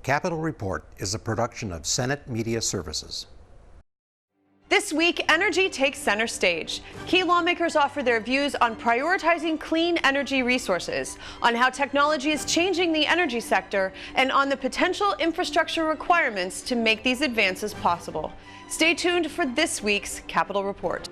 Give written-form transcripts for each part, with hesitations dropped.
Capitol Report is a production of Senate Media Services. This week, energy takes center stage. Key lawmakers offer their views on prioritizing clean energy resources, on how technology is changing the energy sector, and on the potential infrastructure requirements to make these advances possible. Stay tuned for this week's Capitol Report.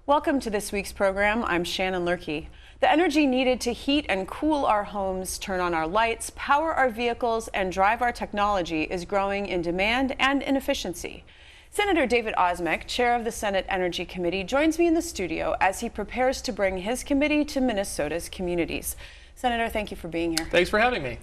Welcome to this week's program. I'm Shannon Loehrke. The energy needed to heat and cool our homes, turn on our lights, power our vehicles, and drive our technology is growing in demand and in efficiency. Senator David Osmek, chair of the Senate Energy Committee, joins me in the studio as he prepares to bring his committee to Minnesota's communities. Senator, thank you for being here. Thanks for having me.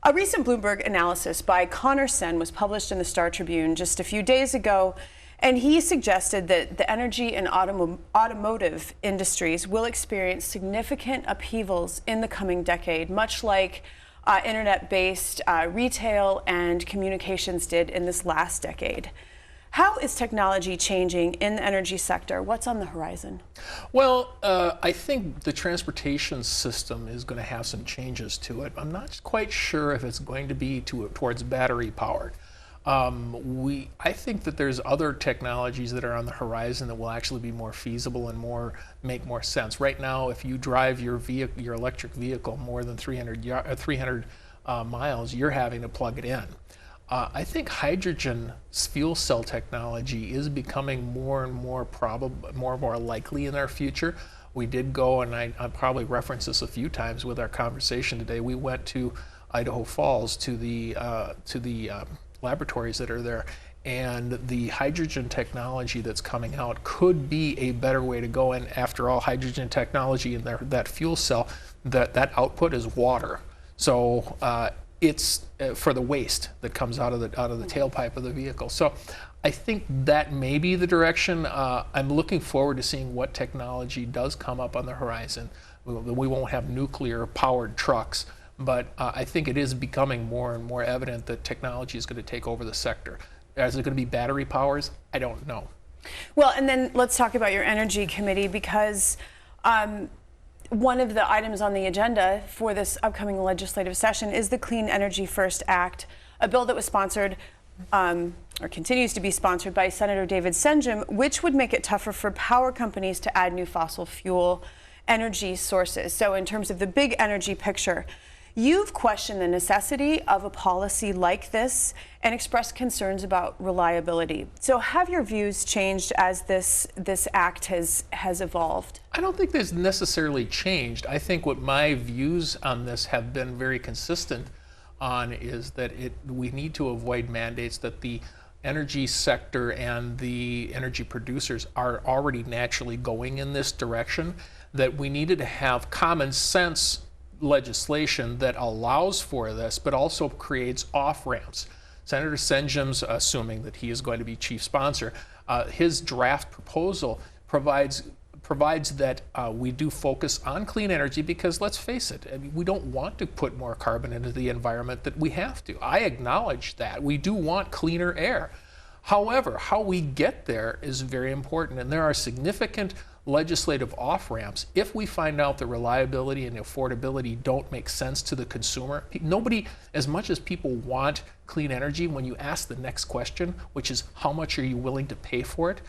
A recent Bloomberg analysis by Connor Sen was published in the Star Tribune just a few days ago, and he suggested that the energy and automotive industries will experience significant upheavals in the coming decade, much like internet-based retail and communications did in this last decade. How is technology changing in the energy sector? What's on the horizon? Well, I think the transportation system is going to have some changes to it. I'm not quite sure if it's going to be towards battery powered. I think that there's other technologies that are on the horizon that will actually be more feasible and make more sense. Right now, if you drive your electric vehicle more than 300 miles, you're having to plug it in. I think hydrogen fuel cell technology is becoming more and more probable, more and more likely in our future. We did go, and I probably referenced this a few times with our conversation today. We went to Idaho Falls to the laboratories that are there, and the hydrogen technology that's coming out could be a better way to go. And after all, hydrogen technology and that fuel cell, that output is water. So it's for the waste that comes out of the tailpipe of the vehicle. So I think that may be the direction. I'm looking forward to seeing what technology does come up on the horizon. We won't have nuclear powered trucks, but I think it is becoming more and more evident that technology is going to take over the sector. Is it going to be battery powers? I don't know. Well, and then let's talk about your Energy Committee, because one of the items on the agenda for this upcoming legislative session is the Clean Energy First Act, a bill that was sponsored or continues to be sponsored by Senator David Senjem, which would make it tougher for power companies to add new fossil fuel energy sources. So in terms of the big energy picture, you've questioned the necessity of a policy like this and expressed concerns about reliability. So have your views changed as this act has evolved? I don't think there's necessarily changed. I think what my views on this have been very consistent on is that we need to avoid mandates that the energy sector and the energy producers are already naturally going in this direction, that we needed to have common sense legislation that allows for this, but also creates off-ramps. Senator Senjem's, assuming that he is going to be chief sponsor, his draft proposal provides that we do focus on clean energy, because let's face it, I mean, we don't want to put more carbon into the environment than we have to. I acknowledge that. We do want cleaner air. However, how we get there is very important, and there are significant legislative off-ramps. If we find out the reliability and affordability don't make sense to the consumer, nobody, as much as people want clean energy, when you ask the next question, which is how much are you willing to pay for it,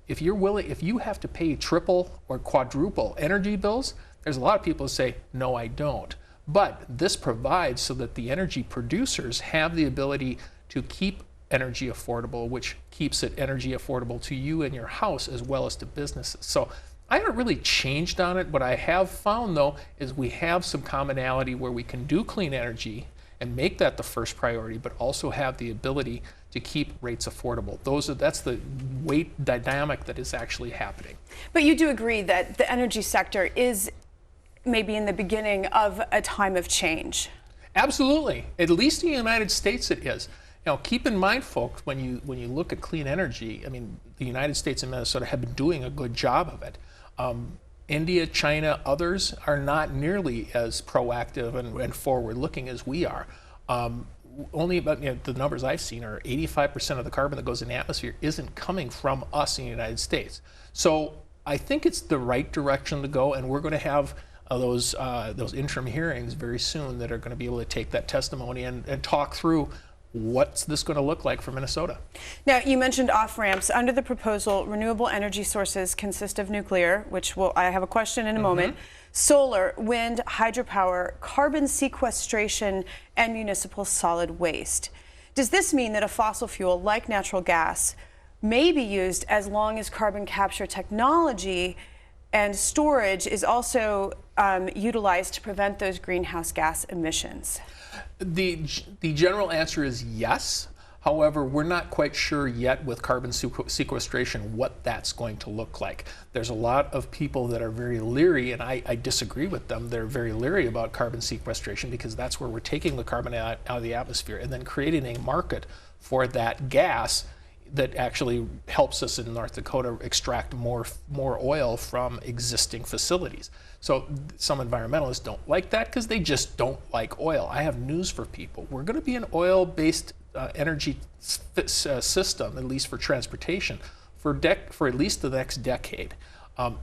if you have to pay triple or quadruple energy bills, there's a lot of people who say, no, I don't. But this provides so that the energy producers have the ability to keep energy affordable, which keeps it energy affordable to you and your house as well as to businesses. So I haven't really changed on it. What I have found, though, is we have some commonality where we can do clean energy and make that the first priority, but also have the ability to keep rates affordable. That's the weight dynamic that is actually happening. But you do agree that the energy sector is maybe in the beginning of a time of change? Absolutely. At least in the United States it is. Now, keep in mind, folks, when you look at clean energy, I mean, the United States and Minnesota have been doing a good job of it. India, China, others are not nearly as proactive and forward-looking as we are. Only about, the numbers I've seen are 85% of the carbon that goes in the atmosphere isn't coming from us in the United States. So I think it's the right direction to go, and we're going to have those interim hearings very soon that are going to be able to take that testimony and talk through what's this going to look like for Minnesota. Now, you mentioned off-ramps. Under the proposal, renewable energy sources consist of nuclear, which I have a question in a moment, solar, wind, hydropower, carbon sequestration, and municipal solid waste. Does this mean that a fossil fuel like natural gas may be used as long as carbon capture technology and storage is also utilized to prevent those greenhouse gas emissions? The general answer is yes. However, we're not quite sure yet with carbon sequestration what that's going to look like. There's a lot of people that are very leery, and I disagree with them. They're very leery about carbon sequestration because that's where we're taking the carbon out of the atmosphere and then creating a market for that gas that actually helps us in North Dakota extract more oil from existing facilities. So some environmentalists don't like that because they just don't like oil. I have news for people. We're going to be an oil-based energy system, at least for transportation, for at least the next decade.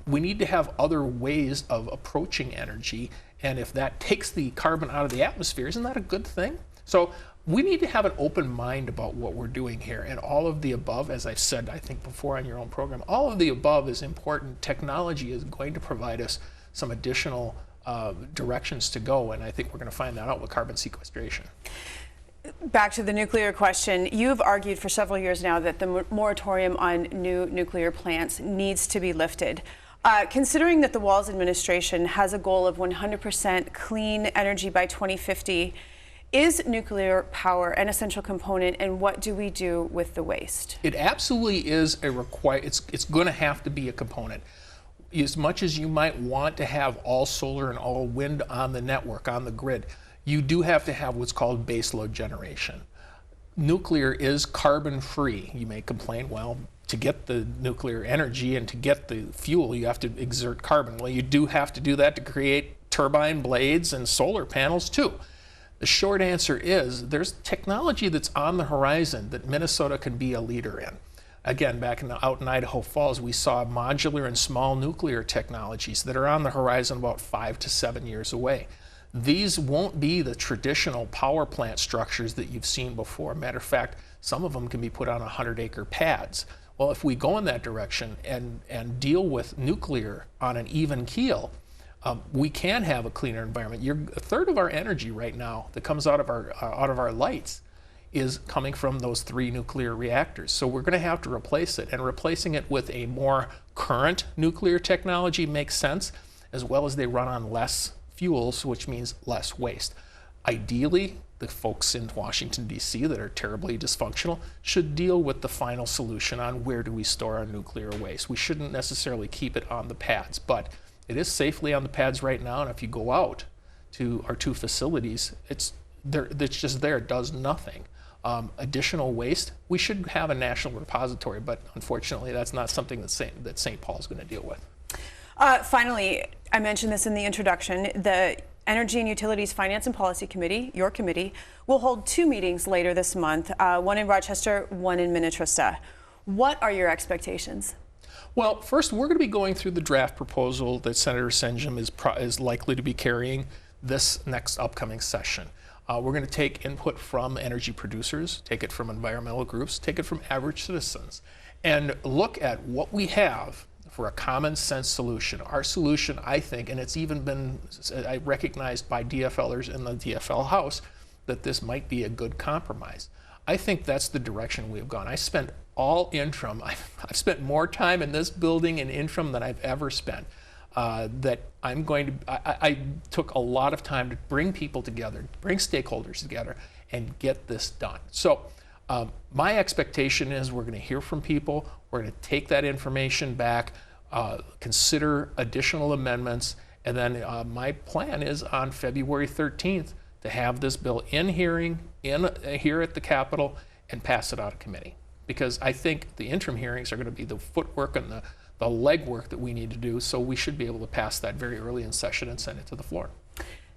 We need to have other ways of approaching energy, and if that takes the carbon out of the atmosphere, isn't that a good thing? So we need to have an open mind about what we're doing here, and all of the above, as I've said, I think before on your own program, all of the above is important. Technology is going to provide us some additional directions to go, and I think we're going to find that out with carbon sequestration. Back to the nuclear question, you've argued for several years now that the moratorium on new nuclear plants needs to be lifted. Considering that the Walz administration has a goal of 100% clean energy by 2050, is nuclear power an essential component, and what do we do with the waste? It absolutely is it's going to have to be a component. As much as you might want to have all solar and all wind on the network, on the grid, you do have to have what's called baseload generation. Nuclear is carbon free. You may complain, well, to get the nuclear energy and to get the fuel, you have to exert carbon. Well, you do have to do that to create turbine blades and solar panels too. The short answer is there's technology that's on the horizon that Minnesota can be a leader in. Again, out in Idaho Falls, we saw modular and small nuclear technologies that are on the horizon about 5 to 7 years away. These won't be the traditional power plant structures that you've seen before. Matter of fact, some of them can be put on 100-acre pads. Well, if we go in that direction and deal with nuclear on an even keel, we can have a cleaner environment. A third of our energy right now that comes out of our lights is coming from those 3 nuclear reactors. So we're going to have to replace it, and replacing it with a more current nuclear technology makes sense, as well as they run on less fuels, which means less waste. Ideally, the folks in Washington, D.C. that are terribly dysfunctional should deal with the final solution on where do we store our nuclear waste. We shouldn't necessarily keep it on the pads, but it is safely on the pads right now, and if you go out to our 2 facilities, it's just there, it does nothing. Additional waste, we should have a national repository, but unfortunately that's not something that St. Paul is going to deal with. Finally, I mentioned this in the introduction, the Energy and Utilities Finance and Policy Committee, your committee, will hold 2 meetings later this month, one in Rochester, one in Minnetrista. What are your expectations? Well, first, we're going to be going through the draft proposal that Senator Senjem is likely to be carrying this next upcoming session. We're going to take input from energy producers, take it from environmental groups, take it from average citizens, and look at what we have for a common sense solution. Our solution, I think, and it's even been recognized by DFLers in the DFL House, that this might be a good compromise. I think that's the direction we've gone. I spent all interim. I've spent more time in this building in interim than I've ever spent. I took a lot of time to bring people together, bring stakeholders together, and get this done. So my expectation is we're going to hear from people, we're going to take that information back, consider additional amendments, and then my plan is on February 13th to have this bill in hearing here at the Capitol and pass it out of committee. Because I think the interim hearings are going to be the footwork and the legwork that we need to do, so we should be able to pass that very early in session and send it to the floor.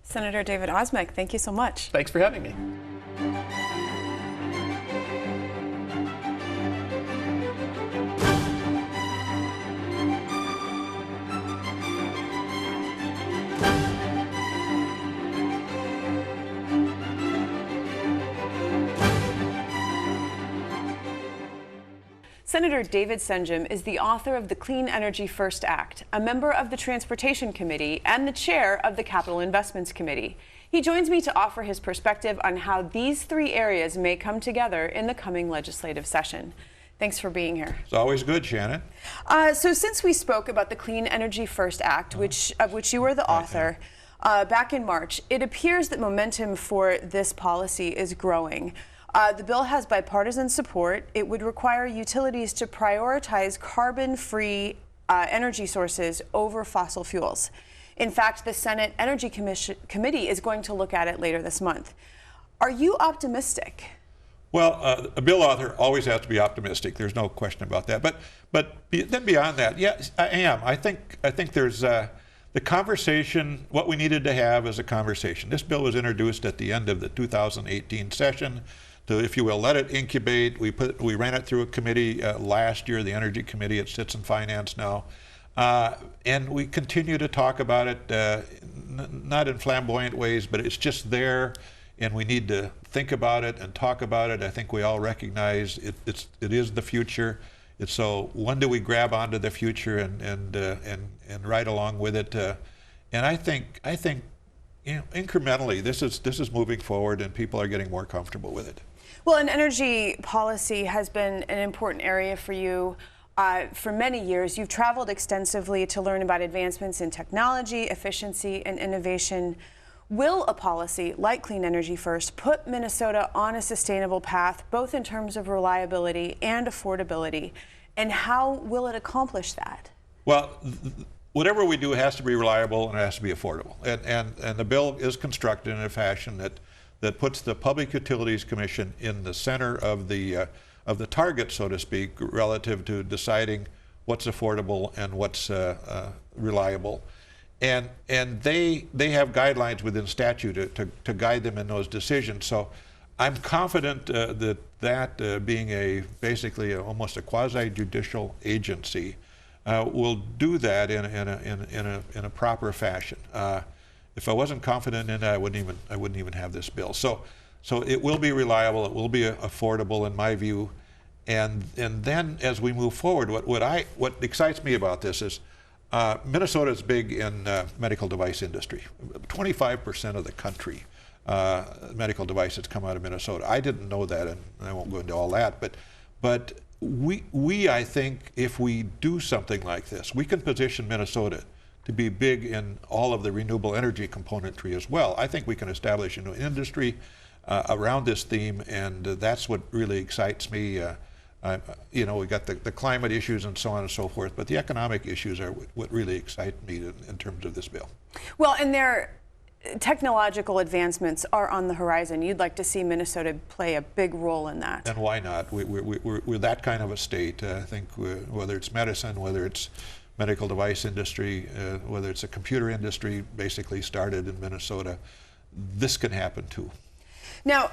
Senator David Osmek, thank you so much. Thanks for having me. Senator David Senjem is the author of the Clean Energy First Act, a member of the Transportation Committee, and the chair of the Capital Investments Committee. He joins me to offer his perspective on how these three areas may come together in the coming legislative session. Thanks for being here. It's always good, Shannon. So since we spoke about the Clean Energy First Act, of which you were the author, back in March, it appears that momentum for this policy is growing. The bill has bipartisan support. It would require utilities to prioritize carbon-free energy sources over fossil fuels. In fact, the Senate Energy Committee is going to look at it later this month. Are you optimistic? Well, a bill author always has to be optimistic. There's no question about that. But then beyond that, yes, I am. I think there's the conversation. What we needed to have is a conversation. This bill was introduced at the end of the 2018 session to, if you will, let it incubate. We ran it through a committee last year, the Energy Committee. It sits in Finance now. And we continue to talk about it, not in flamboyant ways, but it's just there, and we need to think about it and talk about it. I think we all recognize it is the future. It's so when do we grab onto the future and ride along with it? And I think incrementally this is moving forward, and people are getting more comfortable with it. Well, and energy policy has been an important area for you. For many years, you've traveled extensively to learn about advancements in technology, efficiency, and innovation. Will a policy like Clean Energy First put Minnesota on a sustainable path, both in terms of reliability and affordability? And how will it accomplish that? Well, whatever we do has to be reliable and it has to be affordable. And the bill is constructed in a fashion that puts the Public Utilities Commission in the center of the target, so to speak, relative to deciding what's affordable and what's reliable. And they have guidelines within statute to guide them in those decisions. So I'm confident that being basically almost a quasi-judicial agency will do that in a proper fashion. If I wasn't confident in it, I wouldn't even have this bill. So it will be reliable. It will be affordable, in my view. And then as we move forward, what excites me about this is Minnesota is big in medical device industry. 25% of the country medical devices come out of Minnesota. I didn't know that, and I won't go into all that. But we I think if we do something like this, we can position Minnesota to be big in all of the renewable energy componentry as well. I think we can establish a new industry around this theme, and that's what really excites me. We got the climate issues and so on and so forth, but the economic issues are what really excite me in terms of this bill. Well, and their technological advancements are on the horizon. You'd like to see Minnesota play a big role in that. And why not? We're that kind of a state. I think whether it's medicine, whether it's medical device industry, whether it's a computer industry, basically started in Minnesota, this can happen too. Now,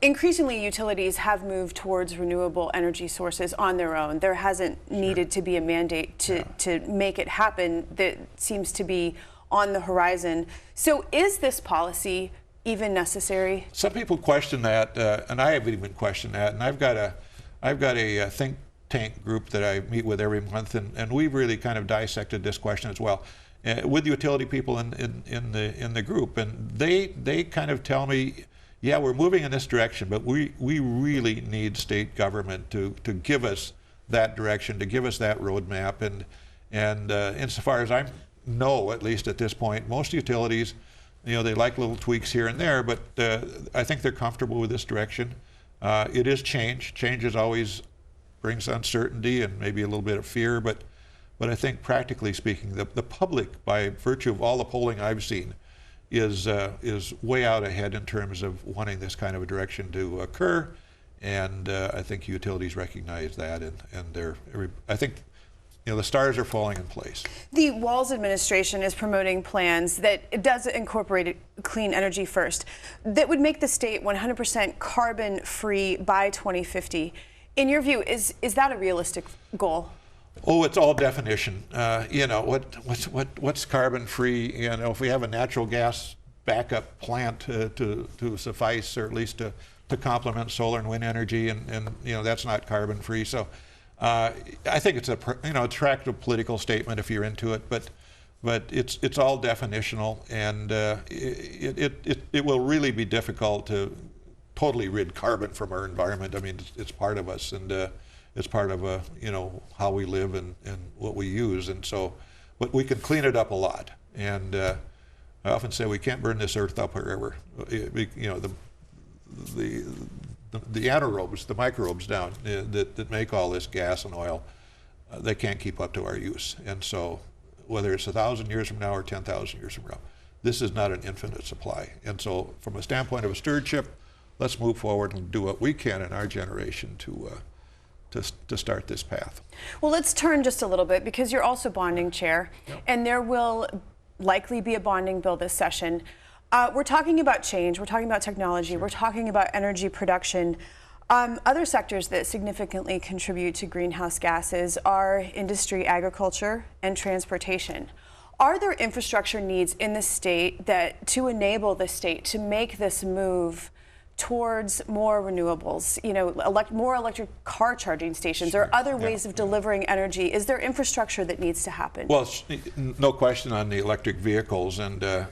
increasingly, utilities have moved towards renewable energy sources on their own. There hasn't needed to be a mandate to make it happen. That seems to be on the horizon. So is this policy even necessary? Some people question that, and I haven't even questioned that. And I've got a think tank group that I meet with every month, and we've really kind of dissected this question as well with utility people in the group, and they kind of tell me, yeah, we're moving in this direction, but we really need state government to give us that direction, to give us that roadmap. And insofar as I know, at least at this point, most utilities, they like little tweaks here and there, but I think they're comfortable with this direction. It is change. Change is always brings uncertainty and maybe a little bit of fear, but I think practically speaking, the public, by virtue of all the polling I've seen, is way out ahead in terms of wanting this kind of a direction to occur, and I think utilities recognize that, and I think the stars are falling in place. The Walz administration is promoting plans that does incorporate Clean Energy First that would make the state 100% carbon-free by 2050. In your view, is that a realistic goal? Oh, it's all definition. What's carbon-free? If we have a natural gas backup plant to suffice, or at least to complement solar and wind energy, and that's not carbon-free. So I think it's a attractive political statement if you're into it, but it's all definitional, and it will really be difficult to totally rid carbon from our environment. I mean, it's part of us, and it's part of how we live and what we use, and so, but we can clean it up a lot. And I often say we can't burn this earth up forever. The anaerobes, the microbes down that make all this gas and oil, they can't keep up to our use. And so whether it's 1,000 years from now or 10,000 years from now, this is not an infinite supply. And so from a standpoint of a stewardship, let's move forward and do what we can in our generation to start this path. Well, let's turn just a little bit, because you're also bonding chair, and there will likely be a bonding bill this session. We're talking about change, we're talking about technology, we're talking about energy production. Other sectors that significantly contribute to greenhouse gases are industry, agriculture, and transportation. Are there infrastructure needs in the state to enable the state to make this move towards more renewables, more electric car charging stations, or other ways of delivering energy? Is there infrastructure that needs to happen? Well, no question on the electric vehicles, and a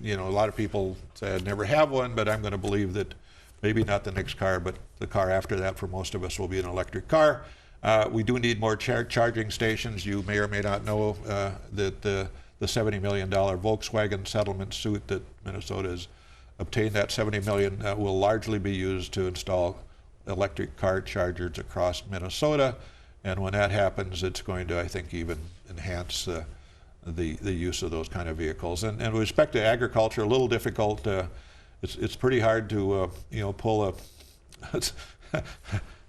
lot of people say I'd never have one, but I'm going to believe that maybe not the next car, but the car after that for most of us will be an electric car. We do need more charging stations. You may or may not know that the $70 million Volkswagen settlement suit that Minnesota has obtained, that $70 million will largely be used to install electric car chargers across Minnesota. And when that happens, it's going to, I think, even enhance the use of those kind of vehicles. And with respect to agriculture, a little difficult. It's pretty hard to pull a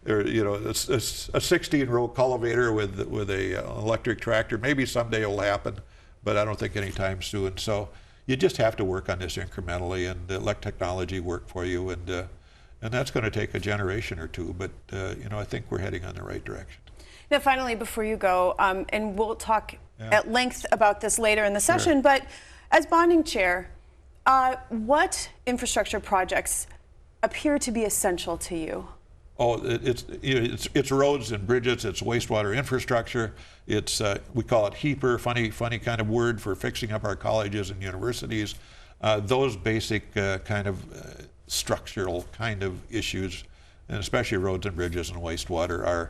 a 16-row cultivator with a electric tractor. Maybe someday it'll happen, but I don't think anytime soon. So you just have to work on this incrementally and let technology work for you, and that's going to take a generation or two. But I think we're heading on the right direction. Now, finally, before you go, and we'll talk at length about this later in the session, but as bonding chair, what infrastructure projects appear to be essential to you? Oh, it's roads and bridges. It's wastewater infrastructure. It's we call it HEAPR, funny kind of word for fixing up our colleges and universities. Those basic kind of structural kind of issues, and especially roads and bridges and wastewater,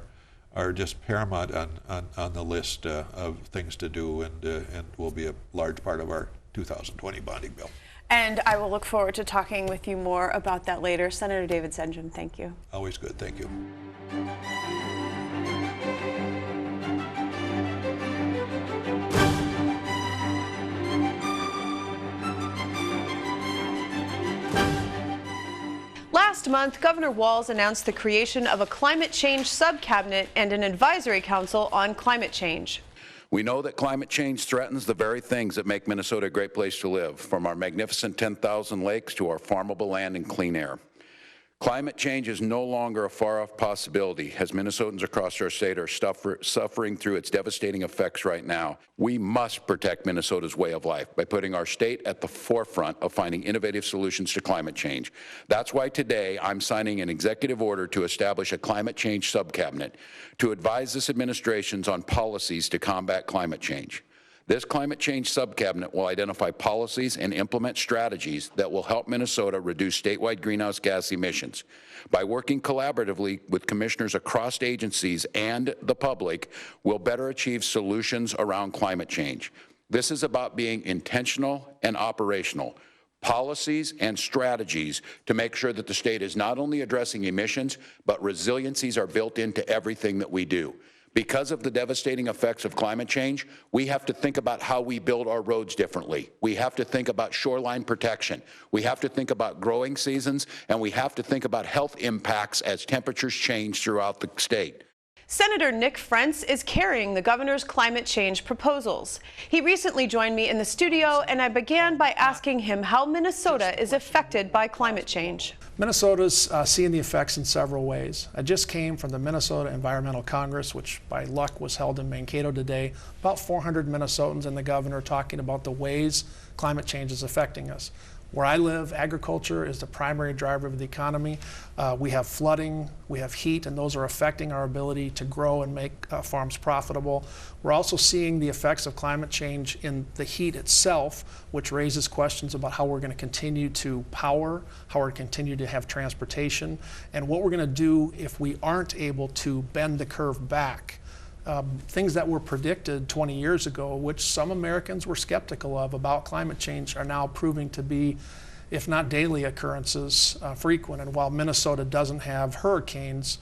are just paramount on the list of things to do, and will be a large part of our 2020 bonding bill. And I will look forward to talking with you more about that later. Senator David Senjem, thank you. Always good, thank you. Last month, Governor Walz announced the creation of a climate change sub-cabinet and an advisory council on climate change. We know that climate change threatens the very things that make Minnesota a great place to live, from our magnificent 10,000 lakes to our farmable land and clean air. Climate change is no longer a far-off possibility, as Minnesotans across our state are suffering through its devastating effects right now. We must protect Minnesota's way of life by putting our state at the forefront of finding innovative solutions to climate change. That's why today I'm signing an executive order to establish a climate change sub-cabinet to advise this administration on policies to combat climate change. This climate change sub-cabinet will identify policies and implement strategies that will help Minnesota reduce statewide greenhouse gas emissions. By working collaboratively with commissioners across agencies and the public, we'll better achieve solutions around climate change. This is about being intentional and operational. Policies and strategies to make sure that the state is not only addressing emissions, but resiliencies are built into everything that we do. Because of the devastating effects of climate change, we have to think about how we build our roads differently. We have to think about shoreline protection. We have to think about growing seasons, and we have to think about health impacts as temperatures change throughout the state. Senator Nick Frentz is carrying the governor's climate change proposals. He recently joined me in the studio, and I began by asking him how Minnesota is affected by climate change. Minnesota's seeing the effects in several ways. I just came from the Minnesota Environmental Congress, which by luck was held in Mankato today. About 400 Minnesotans and the governor talking about the ways climate change is affecting us. Where I live, agriculture is the primary driver of the economy. We have flooding, we have heat, and those are affecting our ability to grow and make farms profitable. We're also seeing the effects of climate change in the heat itself, which raises questions about how we're going to continue to power, how we're going to continue to have transportation, and what we're going to do if we aren't able to bend the curve back. Things that were predicted 20 years ago, which some Americans were skeptical of about climate change, are now proving to be, if not daily occurrences, frequent. And while Minnesota doesn't have hurricanes,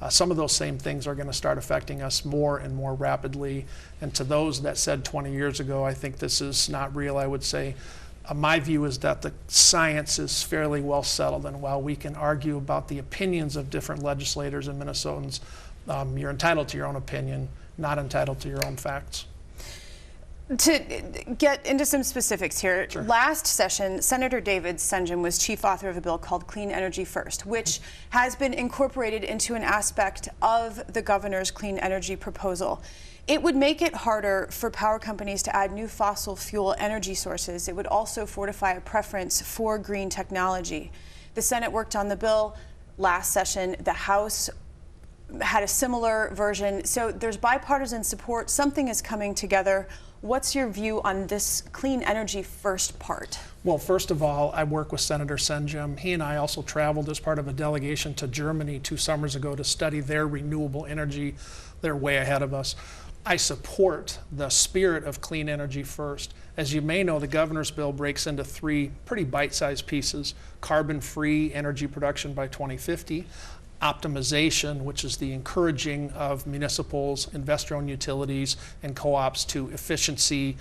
some of those same things are going to start affecting us more and more rapidly. And to those that said 20 years ago, I think this is not real, I would say, my view is that the science is fairly well settled. And while we can argue about the opinions of different legislators and Minnesotans, you're entitled to your own opinion, not entitled to your own facts. To get into some specifics here, sure. Last session, Senator David Senjem was chief author of a bill called Clean Energy First, which has been incorporated into an aspect of the governor's clean energy proposal. It would make it harder for power companies to add new fossil fuel energy sources. It would also fortify a preference for green technology. The Senate worked on the bill last session. The House had a similar version. So there's bipartisan support. Something is coming together. What's your view on this clean energy first part? Well, first of all, I work with Senator Senjem. He and I also traveled as part of a delegation to Germany 2 summers ago to study their renewable energy. They're way ahead of us. I support the spirit of clean energy first. As you may know, the governor's bill breaks into 3 pretty bite-sized pieces: carbon-free energy production by 2050, optimization, which is the encouraging of municipals, investor-owned utilities, and co-ops to efficiency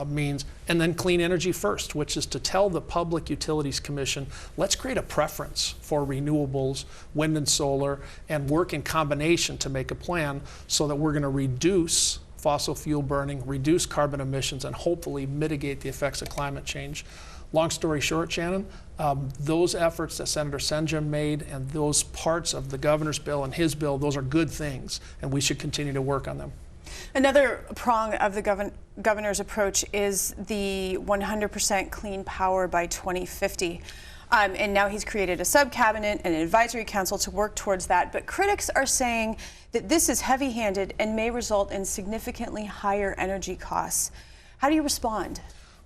means, and then clean energy first, which is to tell the Public Utilities Commission, let's create a preference for renewables, wind and solar, and work in combination to make a plan so that we're going to reduce fossil fuel burning, reduce carbon emissions, and hopefully mitigate the effects of climate change. Long story short, Shannon, those efforts that Senator Senjem made and those parts of the governor's bill and his bill, those are good things, and we should continue to work on them. Another prong of the governor's approach is the 100% clean power by 2050. And now he's created a sub-cabinet and an advisory council to work towards that. But critics are saying that this is heavy-handed and may result in significantly higher energy costs. How do you respond?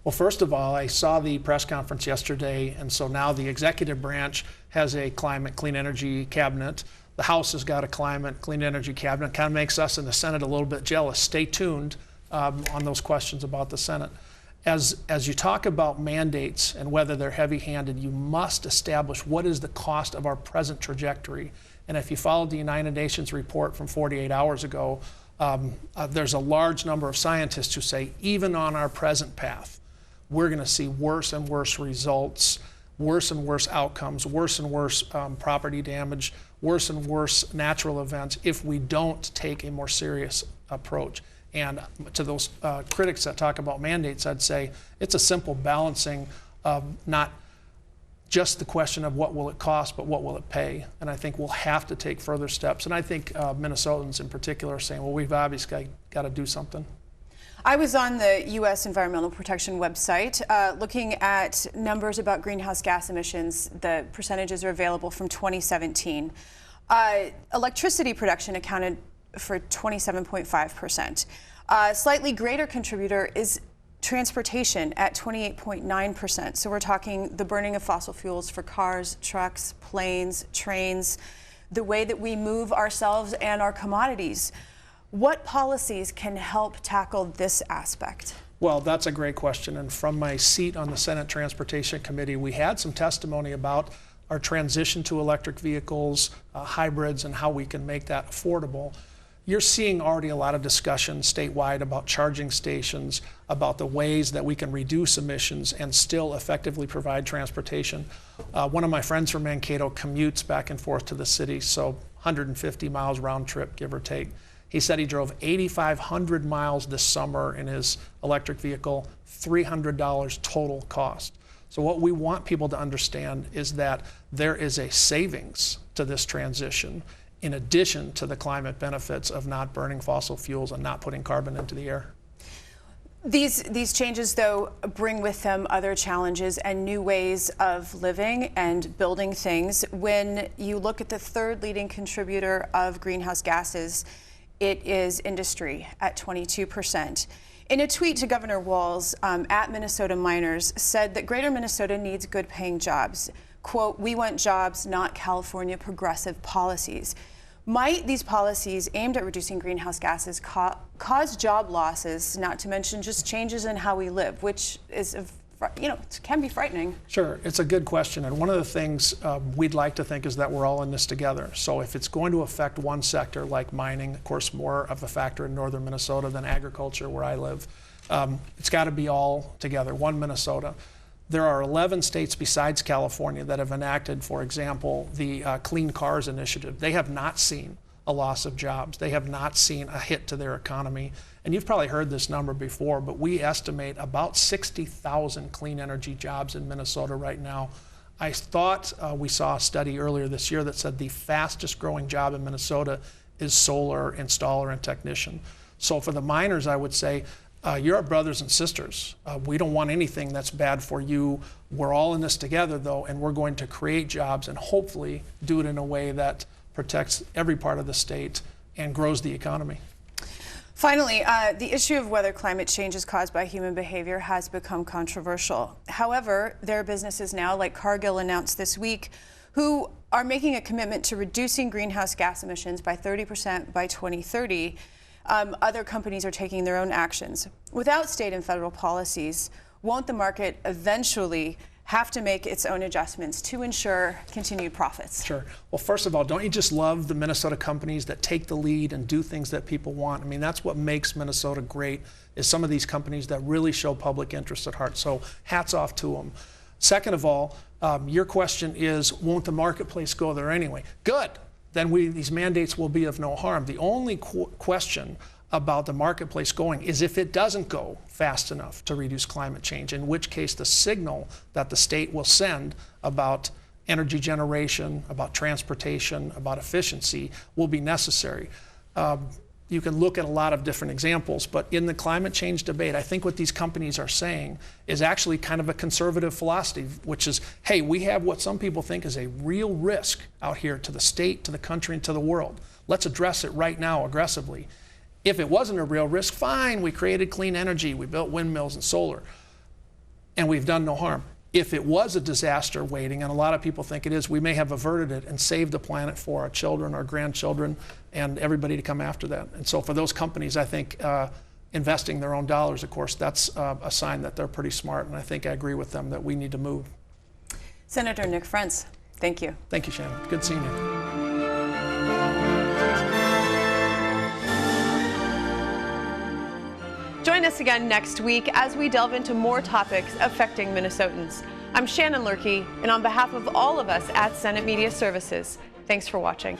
Well, first of all, I saw the press conference yesterday, and so now the executive branch has a climate clean energy cabinet. The House has got a climate clean energy cabinet. Kind of makes us in the Senate a little bit jealous. Stay tuned on those questions about the Senate. As you talk about mandates and whether they're heavy-handed, you must establish what is the cost of our present trajectory. And if you followed the United Nations report from 48 hours ago, there's a large number of scientists who say even on our present path, we're going to see worse and worse results, worse and worse outcomes, worse and worse property damage, worse and worse natural events if we don't take a more serious approach. And to those critics that talk about mandates, I'd say it's a simple balancing of not just the question of what will it cost, but what will it pay. And I think we'll have to take further steps. And I think Minnesotans in particular are saying, well, we've obviously got to do something. I was on the U.S. Environmental Protection website looking at numbers about greenhouse gas emissions. The percentages are available from 2017. Electricity production accounted for 27.5%. Slightly greater contributor is transportation at 28.9%. So we're talking the burning of fossil fuels for cars, trucks, planes, trains, the way that we move ourselves and our commodities. What policies can help tackle this aspect? Well, that's a great question. And from my seat on the Senate Transportation Committee, we had some testimony about our transition to electric vehicles, hybrids, and how we can make that affordable. You're seeing already a lot of discussion statewide about charging stations, about the ways that we can reduce emissions and still effectively provide transportation. One of my friends from Mankato commutes back and forth to the city, so 150 miles round trip, give or take. He said he drove 8,500 miles this summer in his electric vehicle, $300 total cost. So what we want people to understand is that there is a savings to this transition in addition to the climate benefits of not burning fossil fuels and not putting carbon into the air. These changes, though, bring with them other challenges and new ways of living and building things. When you look at the third leading contributor of greenhouse gases, it is industry at 22%. In a tweet to Governor Walz, at Minnesota Miners said that Greater Minnesota needs good-paying jobs. Quote, "We want jobs, not California progressive policies." Might these policies aimed at reducing greenhouse gases cause job losses, not to mention just changes in how we live, which is, can be frightening? Sure, it's a good question. And one of the things we'd like to think is that we're all in this together. So if it's going to affect one sector like mining, of course, more of a factor in northern Minnesota than agriculture where I live, it's got to be all together, one Minnesota. There are 11 states besides California that have enacted, for example, the Clean Cars Initiative. They have not seen a loss of jobs. They have not seen a hit to their economy. And you've probably heard this number before, but we estimate about 60,000 clean energy jobs in Minnesota right now. I thought we saw a study earlier this year that said the fastest growing job in Minnesota is solar installer and technician. So for the miners, I would say, you're our brothers and sisters. We don't want anything that's bad for you. We're all in this together, though, and we're going to create jobs and hopefully do it in a way that protects every part of the state and grows the economy. Finally, the issue of whether climate change is caused by human behavior has become controversial. However, there are businesses now, like Cargill announced this week, who are making a commitment to reducing greenhouse gas emissions by 30% by 2030. Other companies are taking their own actions. Without state and federal policies, won't the market eventually have to make its own adjustments to ensure continued profits? Sure. Well, first of all, don't you just love the Minnesota companies that take the lead and do things that people want? I mean, that's what makes Minnesota great, is some of these companies that really show public interest at heart. So hats off to them. Second of all, your question is, won't the marketplace go there anyway? Good. Then these mandates will be of no harm. The only question about the marketplace going is if it doesn't go fast enough to reduce climate change, in which case the signal that the state will send about energy generation, about transportation, about efficiency will be necessary. You can look at a lot of different examples, but in the climate change debate, I think what these companies are saying is actually kind of a conservative philosophy, which is, hey, we have what some people think is a real risk out here to the state, to the country, and to the world. Let's address it right now aggressively. If it wasn't a real risk, fine, we created clean energy, we built windmills and solar, and we've done no harm. If it was a disaster waiting, and a lot of people think it is, we may have averted it and saved the planet for our children, our grandchildren, and everybody to come after that. And so for those companies, I think investing their own dollars, of course, that's a sign that they're pretty smart, and I think I agree with them that we need to move. Senator Nick Frentz, thank you. Thank you, Shannon. Good seeing you. Join us again next week as we delve into more topics affecting Minnesotans. I'm Shannon Loehrke, and on behalf of all of us at Senate Media Services, thanks for watching.